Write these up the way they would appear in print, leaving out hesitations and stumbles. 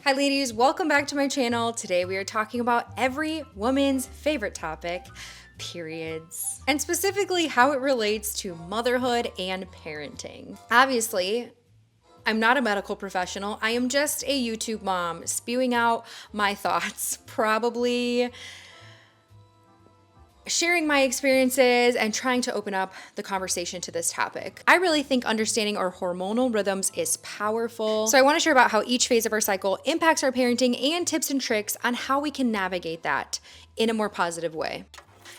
Hi ladies, welcome back to my channel. Today we are talking about every woman's favorite topic, periods, and specifically how it relates to motherhood and parenting. Obviously, I'm not a medical professional. I am just a YouTube mom spewing out my thoughts, probably sharing my experiences and trying to open up the conversation to this topic. I really think understanding our hormonal rhythms is powerful. So I want to share about how each phase of our cycle impacts our parenting and tips and tricks on how we can navigate that in a more positive way.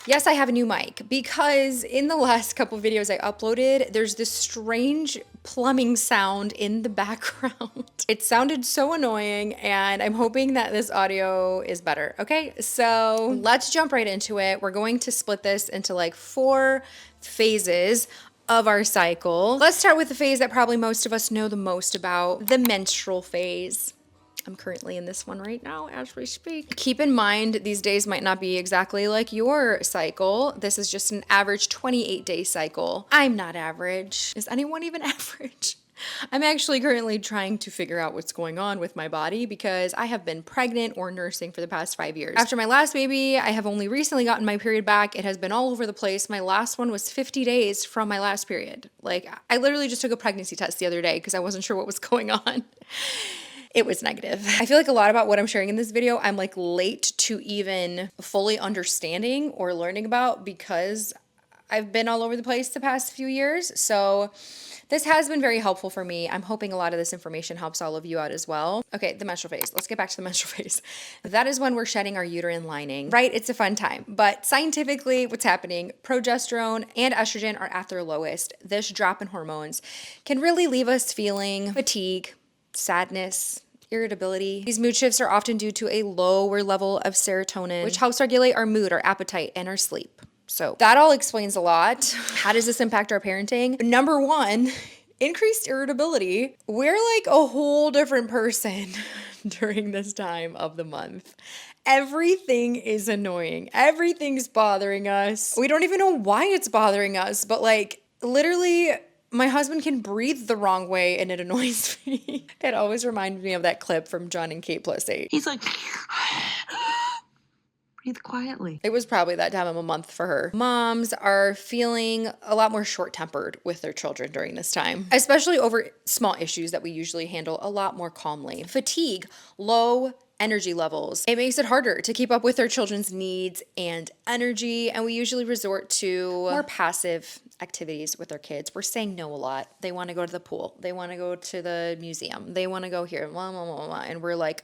Yes, I have a new mic because in the last couple of videos I uploaded, there's this strange plumbing sound in the background. It sounded so annoying and I'm hoping that this audio is better. Okay, so let's jump right into it. We're going to split this into like 4 phases of our cycle. Let's start with the phase that probably most of us know the most about, the menstrual phase. I'm currently in this one right now as we speak. Keep in mind, these days might not be exactly like your cycle. This is just an average 28-day cycle. I'm not average. Is anyone even average? I'm actually currently trying to figure out what's going on with my body because I have been pregnant or nursing for the past 5 years. After my last baby, I have only recently gotten my period back. It has been all over the place. My last one was 50 days from my last period. Like, I literally just took a pregnancy test the other day because I wasn't sure what was going on. It was negative. I feel like a lot about what I'm sharing in this video, I'm like late to even fully understanding or learning about because I've been all over the place the past few years. So this has been very helpful for me. I'm hoping a lot of this information helps all of you out as well. Okay, the menstrual phase. Let's get back to the menstrual phase. That is when we're shedding our uterine lining, right? It's a fun time. But scientifically, what's happening? Progesterone and estrogen are at their lowest. This drop in hormones can really leave us feeling fatigue, sadness, irritability. These mood shifts are often due to a lower level of serotonin, which helps regulate our mood, our appetite, and our sleep. So that all explains a lot. How does this impact our parenting? Number 1, increased irritability. We're like a whole different person during this time of the month. Everything is annoying. Everything's bothering us. We don't even know why it's bothering us, but like literally my husband can breathe the wrong way and it annoys me. It always reminds me of that clip from John and Kate +8. He's like, breathe quietly. It was probably that time of a month for her. Moms are feeling a lot more short-tempered with their children during this time, especially over small issues that we usually handle a lot more calmly. Fatigue, low energy levels. It makes it harder to keep up with our children's needs and energy, and we usually resort to more passive activities with our kids. We're saying no a lot. They want to go to the pool. They want to go to the museum. They want to go here, blah, blah, blah, blah. And we're like,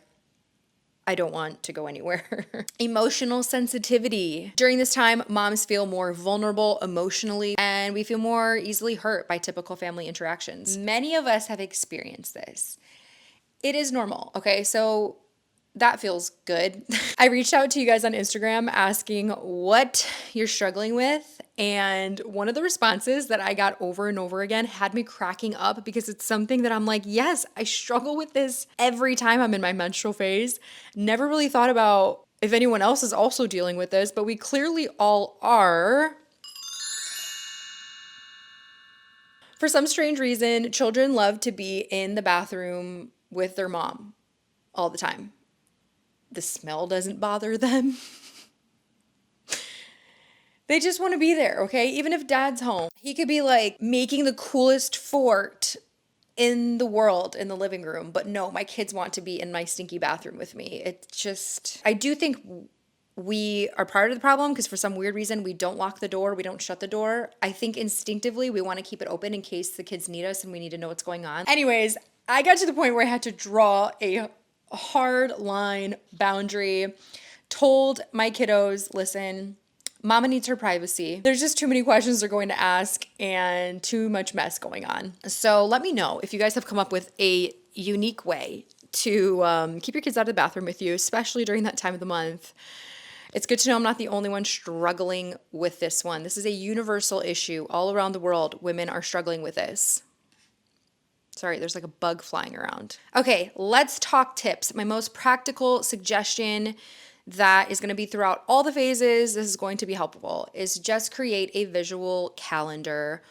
I don't want to go anywhere. Emotional sensitivity. During this time, moms feel more vulnerable emotionally, and we feel more easily hurt by typical family interactions. Many of us have experienced this. It is normal, okay? So that feels good. I reached out to you guys on Instagram asking what you're struggling with. And one of the responses that I got over and over again had me cracking up because it's something that I'm like, yes, I struggle with this every time I'm in my menstrual phase. Never really thought about if anyone else is also dealing with this, but we clearly all are. For some strange reason, children love to be in the bathroom with their mom all the time. The smell doesn't bother them. They just want to be there, okay? Even if dad's home, he could be like making the coolest fort in the world in the living room. But no, my kids want to be in my stinky bathroom with me. It's just, I do think we are part of the problem because for some weird reason, we don't lock the door. We don't shut the door. I think instinctively we want to keep it open in case the kids need us and we need to know what's going on. Anyways, I got to the point where I had to draw a hard line boundary, told my kiddos, listen, mama needs her privacy. There's just too many questions they're going to ask and too much mess going on. So let me know if you guys have come up with a unique way to keep your kids out of the bathroom with you, especially during that time of the month. It's good to know I'm not the only one struggling with this one. This is a universal issue all around the world. Women are struggling with this. Sorry, there's like a bug flying around. Okay, let's talk tips. My most practical suggestion that is going to be throughout all the phases, this is going to be helpful, is just create a visual calendar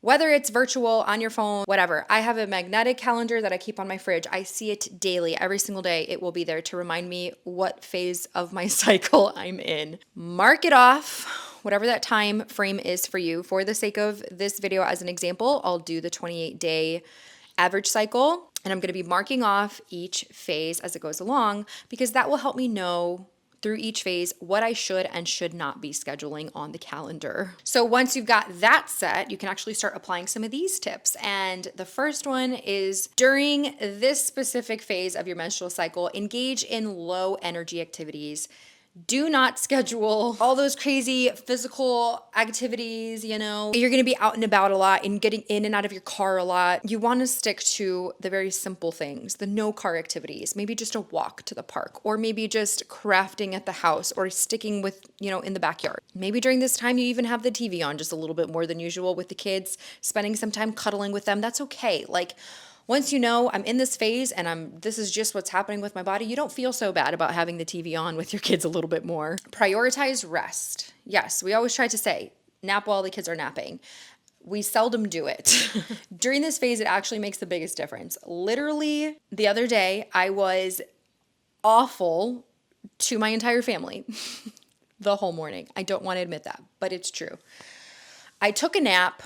Whether it's virtual, on your phone, whatever. I have a magnetic calendar that I keep on my fridge. I see it daily, every single day. It will be there to remind me what phase of my cycle I'm in. Mark it off, whatever that time frame is for you. For the sake of this video, as an example, I'll do the 28-day average cycle, and I'm going to be marking off each phase as it goes along because that will help me know through each phase what I should and should not be scheduling on the calendar. So once you've got that set, you can actually start applying some of these tips. And the first one is during this specific phase of your menstrual cycle, engage in low energy activities. Do not schedule all those crazy physical activities, you know. You're gonna be out and about a lot and getting in and out of your car a lot. You wanna stick to the very simple things, the no car activities, maybe just a walk to the park, or maybe just crafting at the house, or sticking with, in the backyard. Maybe during this time you even have the TV on just a little bit more than usual with the kids, spending some time cuddling with them. That's okay. Once you know I'm in this phase and this is just what's happening with my body, you don't feel so bad about having the TV on with your kids a little bit more. Prioritize rest. Yes, we always try to say, nap while the kids are napping. We seldom do it. During this phase, it actually makes the biggest difference. Literally, the other day, I was awful to my entire family the whole morning. I don't want to admit that, but it's true. I took a nap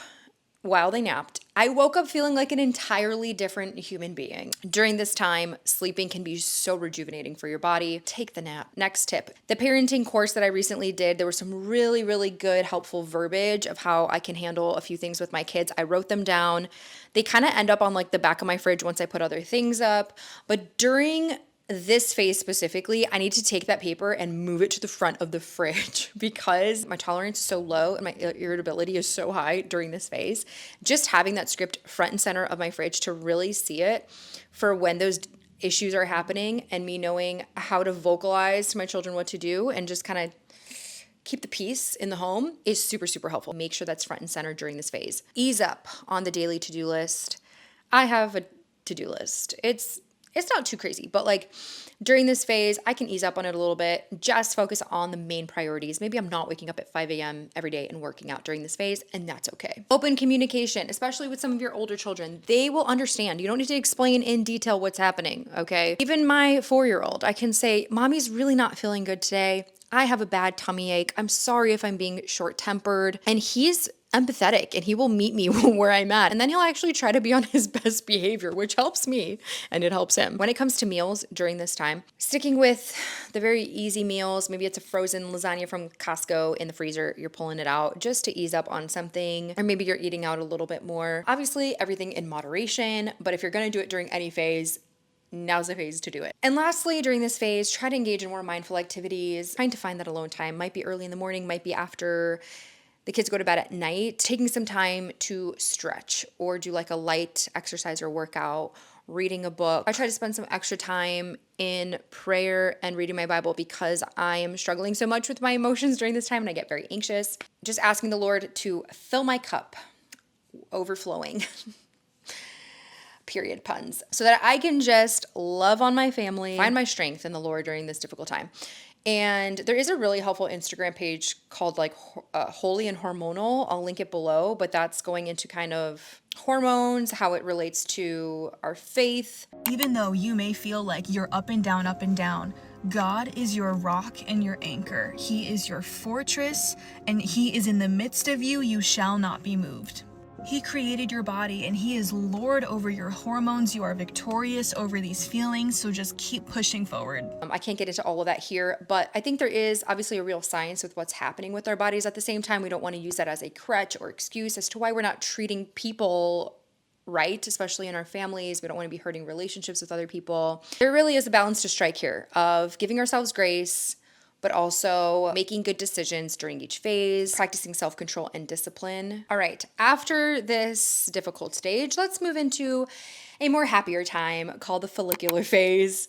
while they napped. I woke up feeling like an entirely different human being. During this time, sleeping can be so rejuvenating for your body. Take the nap. Next tip, the parenting course that I recently did, there was some really, really good, helpful verbiage of how I can handle a few things with my kids. I wrote them down. They kind of end up on the back of my fridge once I put other things up. But during this phase specifically, I need to take that paper and move it to the front of the fridge because my tolerance is so low and my irritability is so high during this phase. Just having that script front and center of my fridge to really see it for when those issues are happening and me knowing how to vocalize to my children what to do and just kind of keep the peace in the home is super, super helpful. Make sure that's front and center during this phase. Ease up on the daily to-do list. I have a to-do list. It's not too crazy, but during this phase, I can ease up on it a little bit, just focus on the main priorities. Maybe I'm not waking up at 5 a.m. every day and working out during this phase, and that's okay. Open communication, especially with some of your older children. They will understand. You don't need to explain in detail what's happening, okay? Even my 4-year-old, I can say, Mommy's really not feeling good today. I have a bad tummy ache. I'm sorry if I'm being short-tempered. And he's empathetic and he will meet me where I'm at. And then he'll actually try to be on his best behavior, which helps me and it helps him. When it comes to meals during this time, sticking with the very easy meals, maybe it's a frozen lasagna from Costco in the freezer, you're pulling it out just to ease up on something, or maybe you're eating out a little bit more. Obviously, everything in moderation, but if you're gonna do it during any phase, now's the phase to do it. And lastly, during this phase, try to engage in more mindful activities. Trying to find that alone time. Might be early in the morning, might be after the kids go to bed at night. Taking some time to stretch or do a light exercise or workout, reading a book. I try to spend some extra time in prayer and reading my Bible because I am struggling so much with my emotions during this time and I get very anxious. Just asking the Lord to fill my cup, overflowing. Period puns, so that I can just love on my family, find my strength in the Lord during this difficult time. And there is a really helpful Instagram page called Holy and Hormonal. I'll link it below, but that's going into kind of hormones, how it relates to our faith. Even though you may feel like you're up and down, God is your rock and your anchor. He is your fortress, and He is in the midst of you. You shall not be moved. He created your body and He is Lord over your hormones. You are victorious over these feelings, so just keep pushing forward. I can't get into all of that here, but I think there is obviously a real science with what's happening with our bodies. At the same time, we don't want to use that as a crutch or excuse as to why we're not treating people right, especially in our families. We don't want to be hurting relationships with other people. There really is a balance to strike here of giving ourselves grace, but also making good decisions during each phase, practicing self-control and discipline. All right, after this difficult stage, let's move into a more happier time called the follicular phase.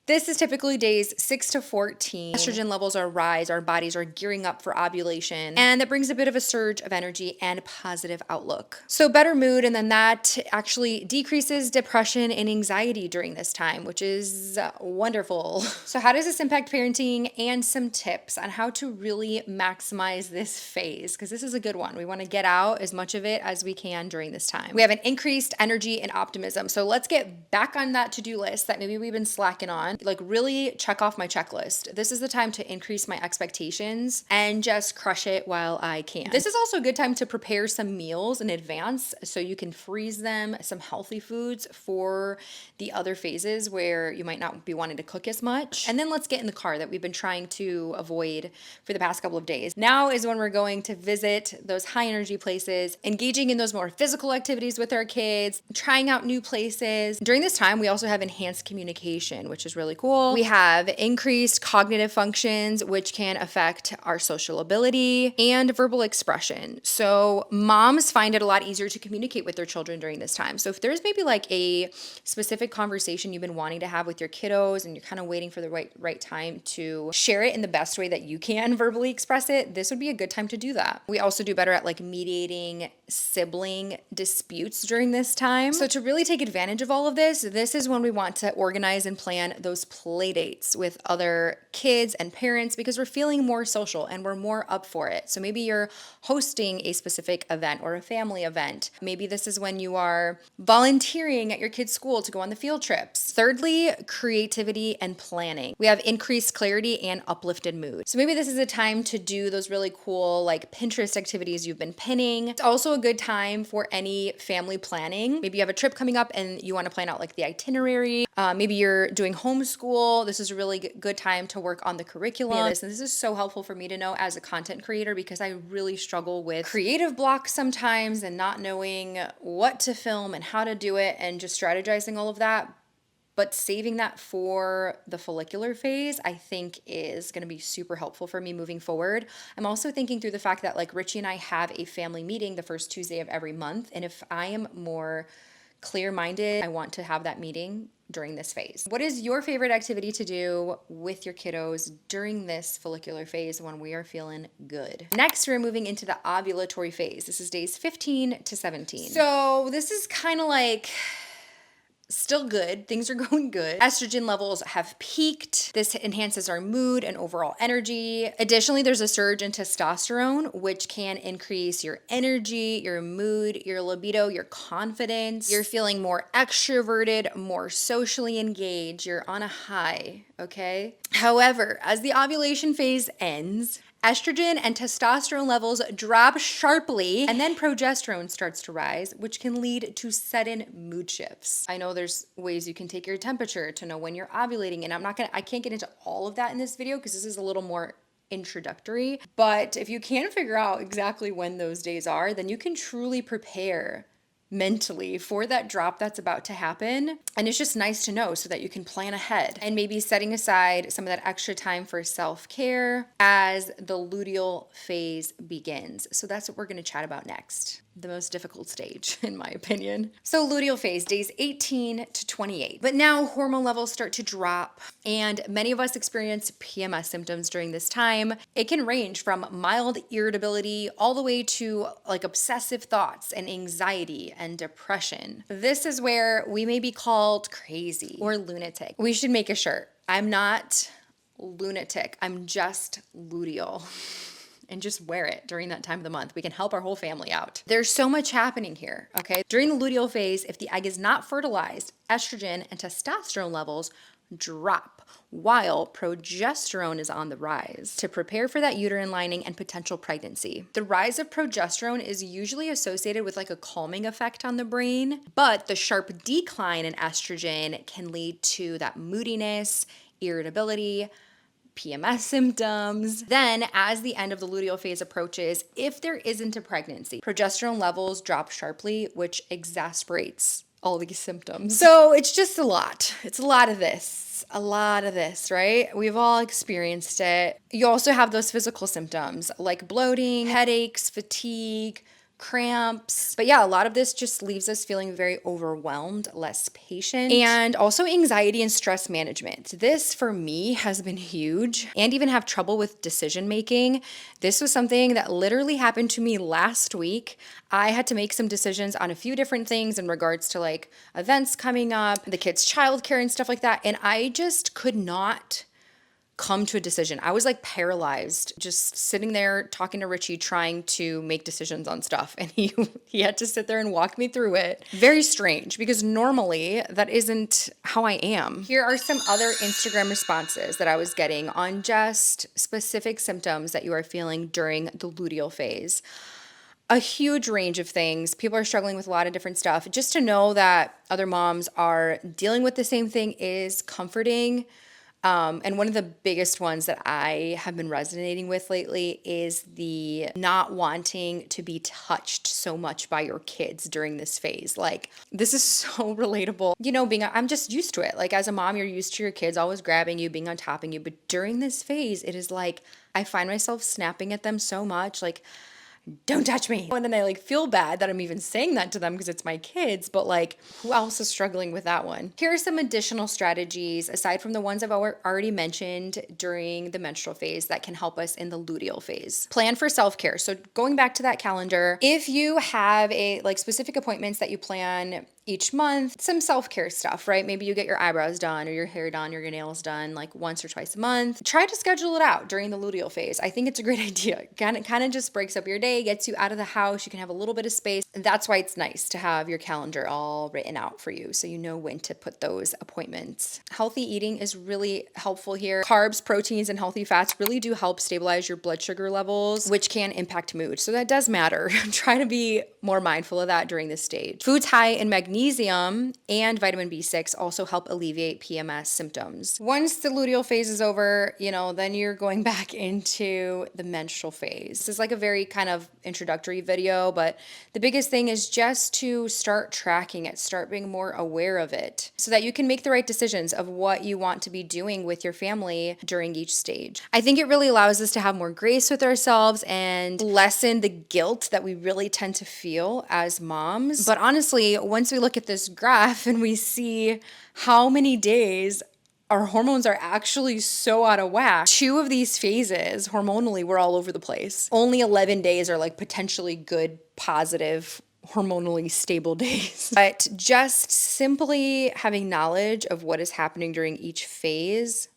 This is typically days 6 to 14. Estrogen levels are rise, our bodies are gearing up for ovulation, and that brings a bit of a surge of energy and positive outlook. So better mood, and then that actually decreases depression and anxiety during this time, which is wonderful. So how does this impact parenting, and some tips on how to really maximize this phase? Because this is a good one. We want to get out as much of it as we can during this time. We have an increased energy and optimism. So let's get back on that to-do list that maybe we've been slacking on. Like really check off my checklist. This is the time to increase my expectations and just crush it while I can. This is also a good time to prepare some meals in advance so you can freeze them, some healthy foods for the other phases where you might not be wanting to cook as much. And then let's get in the car that we've been trying to avoid for the past couple of days. Now is when we're going to visit those high energy places, engaging in those more physical activities with our kids, trying out new places. During this time, we also have enhanced communication, which is really cool. We have increased cognitive functions, which can affect our social ability and verbal expression. So moms find it a lot easier to communicate with their children during this time. So if there's maybe like a specific conversation you've been wanting to have with your kiddos and you're kind of waiting for the right time to share it in the best way that you can verbally express it, this would be a good time to do that. We also do better at like mediating sibling disputes during this time. So to really take advantage of all of this is when we want to organize and plan those play dates with other kids and parents, because we're feeling more social and we're more up for it. So maybe you're hosting a specific event or a family event. Maybe this is when you are volunteering at your kid's school to go on the field trips. Thirdly, creativity and planning. We have increased clarity and uplifted mood. So maybe this is a time to do those really cool like Pinterest activities you've been pinning. It's also a good time for any family planning. Maybe you have a trip coming up and you want to plan out like the itinerary. Maybe you're doing homeschool. This is a really good time to work on the curriculum. And this is so helpful for me to know as a content creator, because I really struggle with creative blocks sometimes and not knowing what to film and how to do it and just strategizing all of that. But saving that for the follicular phase, I think is going to be super helpful for me moving forward. I'm also thinking through the fact that like Richie and I have a family meeting the first Tuesday of every month. And if I am more clear-minded, I want to have that meeting during this phase. What is your favorite activity to do with your kiddos during this follicular phase when we are feeling good? Next, we're moving into the ovulatory phase. This is days 15 to 17. So this is kind of like still good. Things are going good. Estrogen levels have peaked. This enhances our mood and overall energy. Additionally, there's a surge in testosterone, which can increase your energy, your mood, your libido, your confidence. You're feeling more extroverted, more socially engaged. You're on a high, okay? However, as the ovulation phase ends, estrogen and testosterone levels drop sharply, and then progesterone starts to rise, which can lead to sudden mood shifts. I know there's ways you can take your temperature to know when you're ovulating, and I can't get into all of that in this video because this is a little more introductory. But if you can figure out exactly when those days are, then you can truly prepare mentally for that drop that's about to happen. And it's just nice to know so that you can plan ahead and maybe setting aside some of that extra time for self-care as the luteal phase begins. So that's what we're going to chat about next. The most difficult stage, in my opinion. So luteal phase, days 18 to 28. But now hormone levels start to drop, and many of us experience PMS symptoms during this time. It can range from mild irritability all the way to like obsessive thoughts and anxiety and depression. This is where we may be called crazy or lunatic. We should make a shirt. I'm not lunatic. I'm just luteal. And just wear it during that time of the month. We can help our whole family out. There's so much happening here, okay? During the luteal phase, if the egg is not fertilized, estrogen and testosterone levels drop while progesterone is on the rise to prepare for that uterine lining and potential pregnancy. The rise of progesterone is usually associated with like a calming effect on the brain, but the sharp decline in estrogen can lead to that moodiness, irritability, PMS symptoms. Then, as the end of the luteal phase approaches, if there isn't a pregnancy, progesterone levels drop sharply, which exacerbates all these symptoms. So it's just a lot. It's a lot of this, right? We've all experienced it. You also have those physical symptoms like bloating, headaches, fatigue, cramps. But yeah, a lot of this just leaves us feeling very overwhelmed, less patient, and also anxiety and stress management. This for me has been huge, and even have trouble with decision making. This was something that literally happened to me last week. I had to make some decisions on a few different things in regards to like events coming up, the kids' childcare and stuff like that, and I just could not come to a decision. I was like paralyzed, just sitting there talking to Richie, trying to make decisions on stuff. And he had to sit there and walk me through it. Very strange, because normally that isn't how I am. Here are some other Instagram responses that I was getting on just specific symptoms that you are feeling during the luteal phase. A huge range of things. People are struggling with a lot of different stuff. Just to know that other moms are dealing with the same thing is comforting. And one of the biggest ones that I have been resonating with lately is the not wanting to be touched so much by your kids during this phase. Like, this is so relatable. You know, I'm just used to it. Like, as a mom, you're used to your kids always grabbing you, being on top of you. But during this phase, it is like, I find myself snapping at them so much. Like, don't touch me. And then I like feel bad that I'm even saying that to them because it's my kids, but like, who else is struggling with that one? Here are some additional strategies aside from the ones I've already mentioned during the menstrual phase that can help us in the luteal phase. Plan for self-care. So going back to that calendar, if you have like specific appointments that you plan each month, some self-care stuff, right? Maybe you get your eyebrows done or your hair done or your nails done like once or twice a month. Try to schedule it out during the luteal phase. I think it's a great idea. Kind of just breaks up your day, gets you out of the house. You can have a little bit of space. That's why it's nice to have your calendar all written out for you so you know when to put those appointments. Healthy eating is really helpful here. Carbs, proteins, and healthy fats really do help stabilize your blood sugar levels, which can impact mood. So that does matter. Try to be more mindful of that during this stage. Foods high in magnesium and vitamin B6 also help alleviate PMS symptoms. Once the luteal phase is over, then you're going back into the menstrual phase. This is like a very kind of introductory video, but the biggest thing is just to start tracking it, start being more aware of it so that you can make the right decisions of what you want to be doing with your family during each stage. I think it really allows us to have more grace with ourselves and lessen the guilt that we really tend to feel as moms. But honestly, once we look at this graph and we see how many days our hormones are actually so out of whack. 2 of these phases, hormonally, we're all over the place. Only 11 days are like potentially good, positive, hormonally stable days. But just simply having knowledge of what is happening during each phase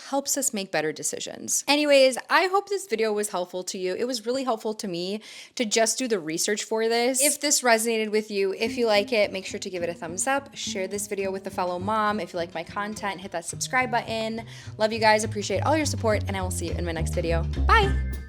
helps us make better decisions. Anyways, I hope this video was helpful to you. It was really helpful to me to just do the research for this. If this resonated with you, if you like it, make sure to give it a thumbs up. Share this video with a fellow mom. If you like my content, hit that subscribe button. Love you guys, appreciate all your support, and I will see you in my next video. Bye!